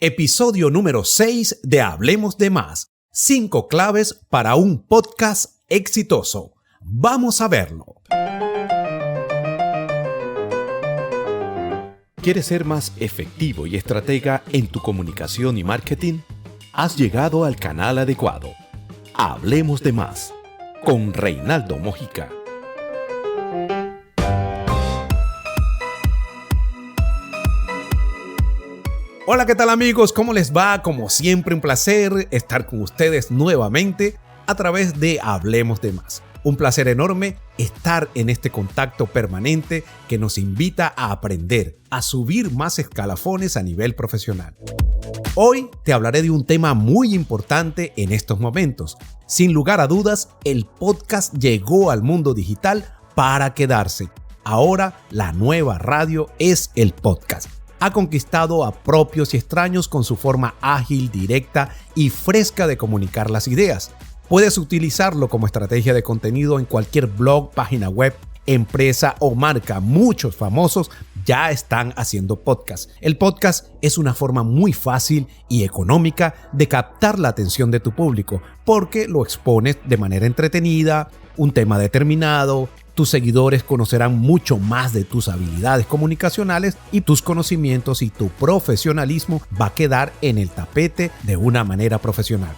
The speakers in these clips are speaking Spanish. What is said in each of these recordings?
Episodio número 6 de Hablemos de Más. 5 claves para un podcast exitoso. Vamos a verlo. ¿Quieres ser más efectivo y estratega en tu comunicación y marketing? Has llegado al canal adecuado. Hablemos de Más con Reinaldo Mojica. Hola, ¿qué tal amigos? ¿Cómo les va? Como siempre, un placer estar con ustedes nuevamente a través de Hablemos de Más. Un placer enorme estar en este contacto permanente que nos invita a aprender, a subir más escalafones a nivel profesional. Hoy te hablaré de un tema muy importante en estos momentos. Sin lugar a dudas, el podcast llegó al mundo digital para quedarse. Ahora la nueva radio es el podcast. Ha conquistado a propios y extraños con su forma ágil, directa y fresca de comunicar las ideas. Puedes utilizarlo como estrategia de contenido en cualquier blog, página web, empresa o marca. Muchos famosos ya están haciendo podcast. El podcast es una forma muy fácil y económica de captar la atención de tu público porque lo expones de manera entretenida, un tema determinado. Tus seguidores conocerán mucho más de tus habilidades comunicacionales y tus conocimientos y tu profesionalismo va a quedar en el tapete de una manera profesional.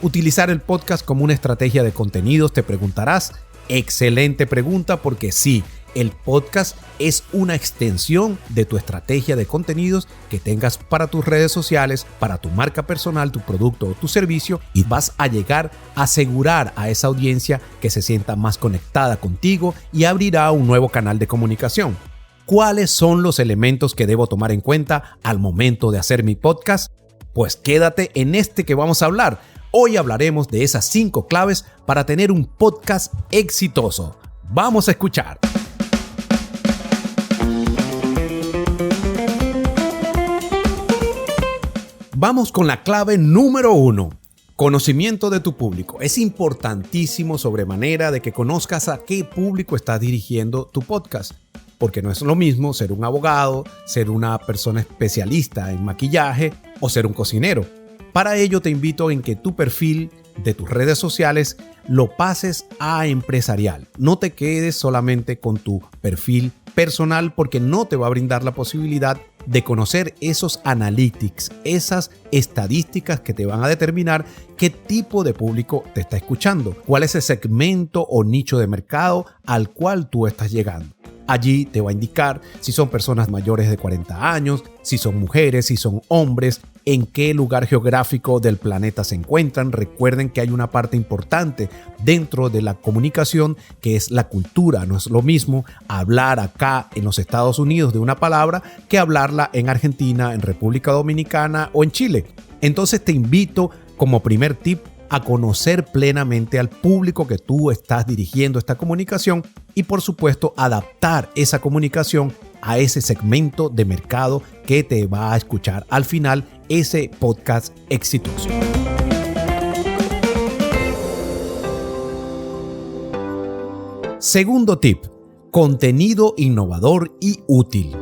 ¿Utilizar el podcast como una estrategia de contenidos? Te preguntarás. Excelente pregunta porque sí, el podcast es una extensión de tu estrategia de contenidos que tengas para tus redes sociales, para tu marca personal, tu producto o tu servicio y vas a llegar a asegurar a esa audiencia que se sienta más conectada contigo y abrirá un nuevo canal de comunicación. ¿Cuáles son los elementos que debo tomar en cuenta al momento de hacer mi podcast? Pues quédate en este que vamos a hablar. Hoy hablaremos de esas 5 claves para tener un podcast exitoso. Vamos a escuchar. Vamos con la clave número 1. Conocimiento de tu público. Es importantísimo sobremanera de que conozcas a qué público estás dirigiendo tu podcast. Porque no es lo mismo ser un abogado, ser una persona especialista en maquillaje o ser un cocinero. Para ello te invito en que tu perfil de tus redes sociales lo pases a empresarial. No te quedes solamente con tu perfil personal porque no te va a brindar la posibilidad de conocer esos analytics, esas estadísticas que te van a determinar qué tipo de público te está escuchando, cuál es el segmento o nicho de mercado al cual tú estás llegando. Allí te va a indicar si son personas mayores de 40 años, si son mujeres, si son hombres, en qué lugar geográfico del planeta se encuentran. Recuerden que hay una parte importante dentro de la comunicación que es la cultura. No es lo mismo hablar acá en los Estados Unidos de una palabra que hablarla en Argentina, en República Dominicana o en Chile. Entonces te invito como primer tip a conocer plenamente al público que tú estás dirigiendo esta comunicación y por supuesto adaptar esa comunicación a ese segmento de mercado que te va a escuchar al final ese podcast exitoso. Segundo tip, contenido innovador y útil.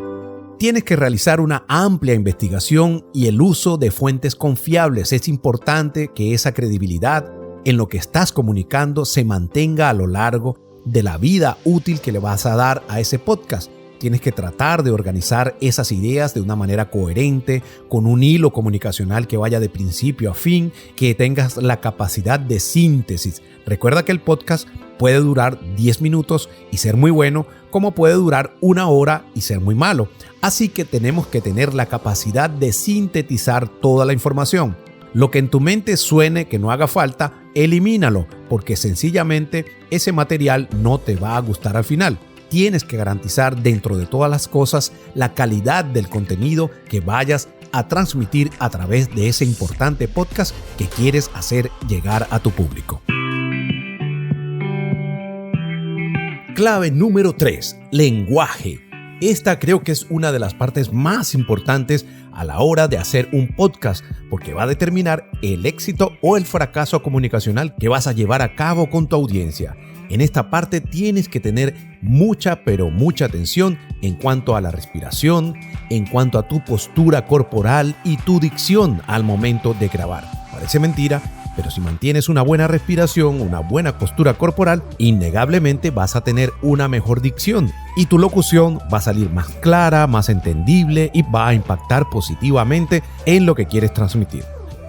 Tienes que realizar una amplia investigación y el uso de fuentes confiables. Es importante que esa credibilidad en lo que estás comunicando se mantenga a lo largo de la vida útil que le vas a dar a ese podcast. Tienes que tratar de organizar esas ideas de una manera coherente, con un hilo comunicacional que vaya de principio a fin, que tengas la capacidad de síntesis. Recuerda que el podcast puede durar 10 minutos y ser muy bueno, como puede durar 1 hora y ser muy malo. Así que tenemos que tener la capacidad de sintetizar toda la información. Lo que en tu mente suene que no haga falta, elimínalo, porque sencillamente ese material no te va a gustar al final. Tienes que garantizar dentro de todas las cosas la calidad del contenido que vayas a transmitir a través de ese importante podcast que quieres hacer llegar a tu público. Clave número 3. Lenguaje. Esta creo que es una de las partes más importantes a la hora de hacer un podcast, porque va a determinar el éxito o el fracaso comunicacional que vas a llevar a cabo con tu audiencia. En esta parte tienes que tener mucha, pero mucha atención en cuanto a la respiración, en cuanto a tu postura corporal y tu dicción al momento de grabar. Parece mentira, pero si mantienes una buena respiración, una buena postura corporal, innegablemente vas a tener una mejor dicción y tu locución va a salir más clara, más entendible y va a impactar positivamente en lo que quieres transmitir.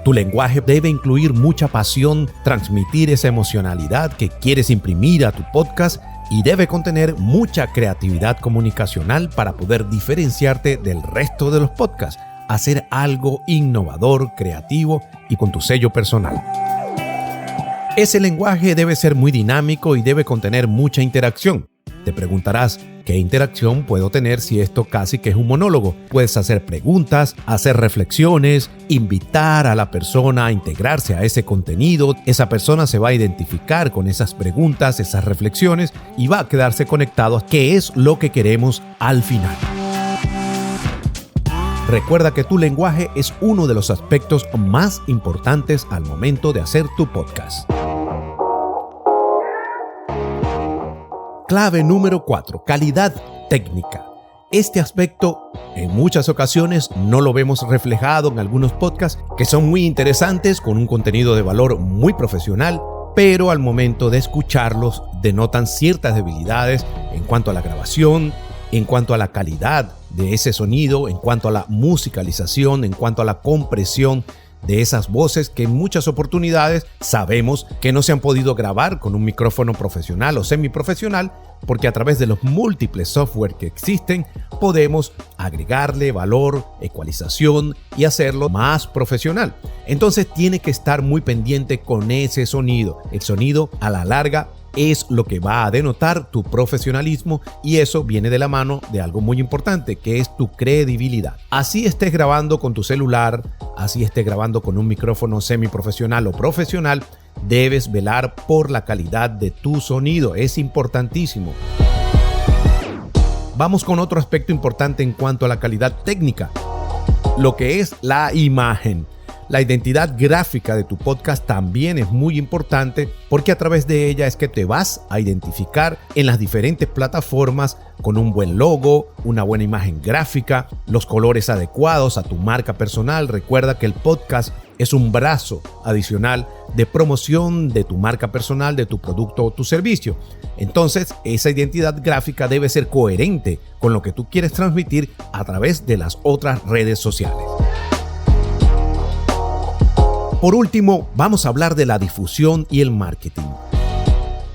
Tu lenguaje debe incluir mucha pasión, transmitir esa emocionalidad que quieres imprimir a tu podcast y debe contener mucha creatividad comunicacional para poder diferenciarte del resto de los podcasts, hacer algo innovador, creativo y con tu sello personal. Ese lenguaje debe ser muy dinámico y debe contener mucha interacción. Te preguntarás, ¿qué interacción puedo tener si esto casi que es un monólogo? Puedes hacer preguntas, hacer reflexiones, invitar a la persona a integrarse a ese contenido. Esa persona se va a identificar con esas preguntas, esas reflexiones y va a quedarse conectado a qué es lo que queremos al final. Recuerda que tu lenguaje es uno de los aspectos más importantes al momento de hacer tu podcast. Clave número 4. Calidad técnica. Este aspecto en muchas ocasiones no lo vemos reflejado en algunos podcasts que son muy interesantes con un contenido de valor muy profesional, pero al momento de escucharlos denotan ciertas debilidades en cuanto a la grabación, en cuanto a la calidad de ese sonido, en cuanto a la musicalización, en cuanto a la compresión de esas voces que en muchas oportunidades sabemos que no se han podido grabar con un micrófono profesional o semiprofesional, porque a través de los múltiples software que existen podemos agregarle valor, ecualización y hacerlo más profesional. Entonces tiene que estar muy pendiente con ese sonido. El sonido a la larga es lo que va a denotar tu profesionalismo y eso viene de la mano de algo muy importante, que es tu credibilidad. Así estés grabando con tu celular, así estés grabando con un micrófono semiprofesional o profesional, debes velar por la calidad de tu sonido. Es importantísimo. Vamos con otro aspecto importante en cuanto a la calidad técnica, lo que es la imagen. La identidad gráfica de tu podcast también es muy importante porque a través de ella es que te vas a identificar en las diferentes plataformas con un buen logo, una buena imagen gráfica, los colores adecuados a tu marca personal. Recuerda que el podcast es un brazo adicional de promoción de tu marca personal, de tu producto o tu servicio. Entonces, esa identidad gráfica debe ser coherente con lo que tú quieres transmitir a través de las otras redes sociales. Por último, vamos a hablar de la difusión y el marketing.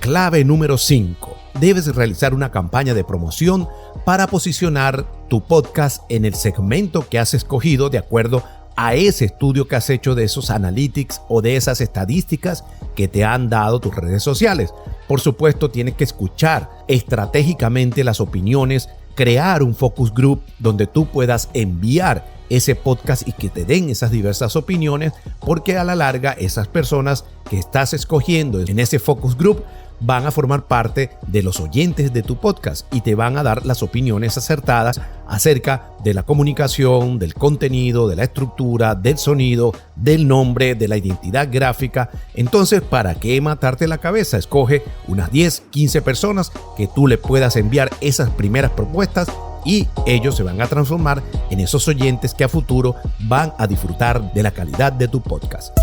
Clave número 5. Debes realizar una campaña de promoción para posicionar tu podcast en el segmento que has escogido de acuerdo a ese estudio que has hecho de esos analytics o de esas estadísticas que te han dado tus redes sociales. Por supuesto, tienes que escuchar estratégicamente las opiniones, crear un focus group donde tú puedas enviar ese podcast y que te den esas diversas opiniones, porque a la larga esas personas que estás escogiendo en ese focus group van a formar parte de los oyentes de tu podcast y te van a dar las opiniones acertadas acerca de la comunicación, del contenido, de la estructura, del sonido, del nombre, de la identidad gráfica. Entonces, ¿para qué matarte la cabeza? Escoge unas 10, 15 personas que tú le puedas enviar esas primeras propuestas y ellos se van a transformar en esos oyentes que a futuro van a disfrutar de la calidad de tu podcast.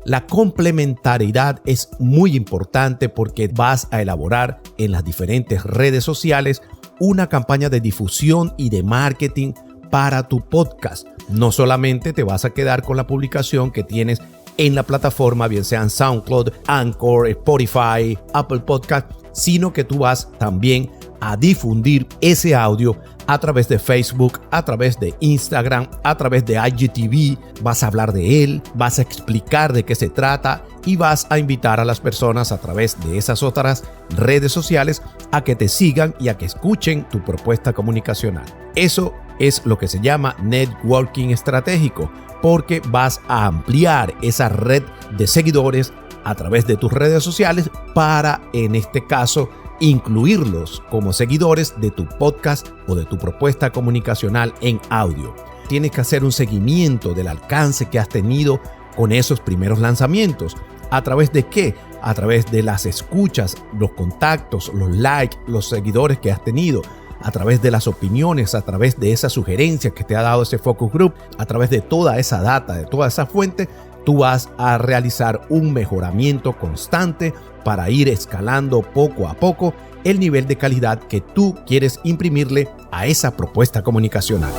La complementariedad es muy importante porque vas a elaborar en las diferentes redes sociales una campaña de difusión y de marketing para tu podcast. No solamente te vas a quedar con la publicación que tienes en la plataforma, bien sean SoundCloud, Anchor, Spotify, Apple Podcast, sino que tú vas también a difundir ese audio a través de Facebook, a través de Instagram, a través de IGTV. Vas a hablar de él, vas a explicar de qué se trata y vas a invitar a las personas a través de esas otras redes sociales a que te sigan y a que escuchen tu propuesta comunicacional. Eso es lo que se llama networking estratégico, porque vas a ampliar esa red de seguidores a través de tus redes sociales para, en este caso, incluirlos como seguidores de tu podcast o de tu propuesta comunicacional en audio. Tienes que hacer un seguimiento del alcance que has tenido con esos primeros lanzamientos. ¿A través de qué? a través de las escuchas, los contactos, los likes, los seguidores que has tenido, a través de las opiniones, a través de esas sugerencias que te ha dado ese focus group, a través de toda esa data, de toda esa fuente, tú vas a realizar un mejoramiento constante para ir escalando poco a poco el nivel de calidad que tú quieres imprimirle a esa propuesta comunicacional.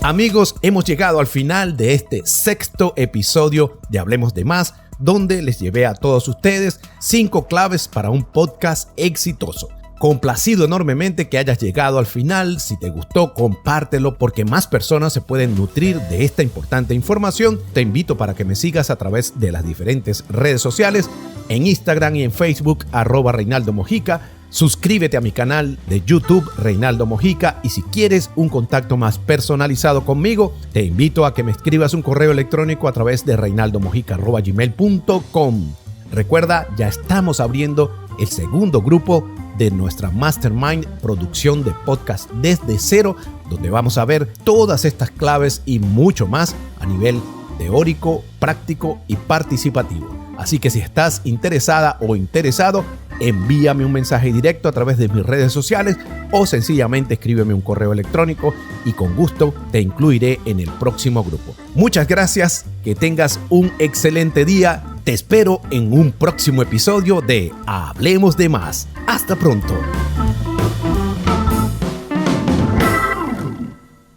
Amigos, hemos llegado al final de este 6º episodio de Hablemos de Más, donde les llevé a todos ustedes 5 claves para un podcast exitoso. Complacido enormemente que hayas llegado al final. Si te gustó, compártelo porque más personas se pueden nutrir de esta importante información. Te invito para que me sigas a través de las diferentes redes sociales, en Instagram y en Facebook, @Reinaldo Mojica. Suscríbete a mi canal de YouTube, Reinaldo Mojica, y si quieres un contacto más personalizado conmigo, te invito a que me escribas un correo electrónico a través de reinaldomojica@gmail.com. Recuerda, ya estamos abriendo el segundo grupo de nuestra Mastermind Producción de Podcast desde cero, donde vamos a ver todas estas claves y mucho más a nivel teórico, práctico y participativo. Así que si estás interesada o interesado, envíame un mensaje directo a través de mis redes sociales o sencillamente escríbeme un correo electrónico y con gusto te incluiré en el próximo grupo. Muchas gracias, que tengas un excelente día. Te espero en un próximo episodio de Hablemos de Más. Hasta pronto.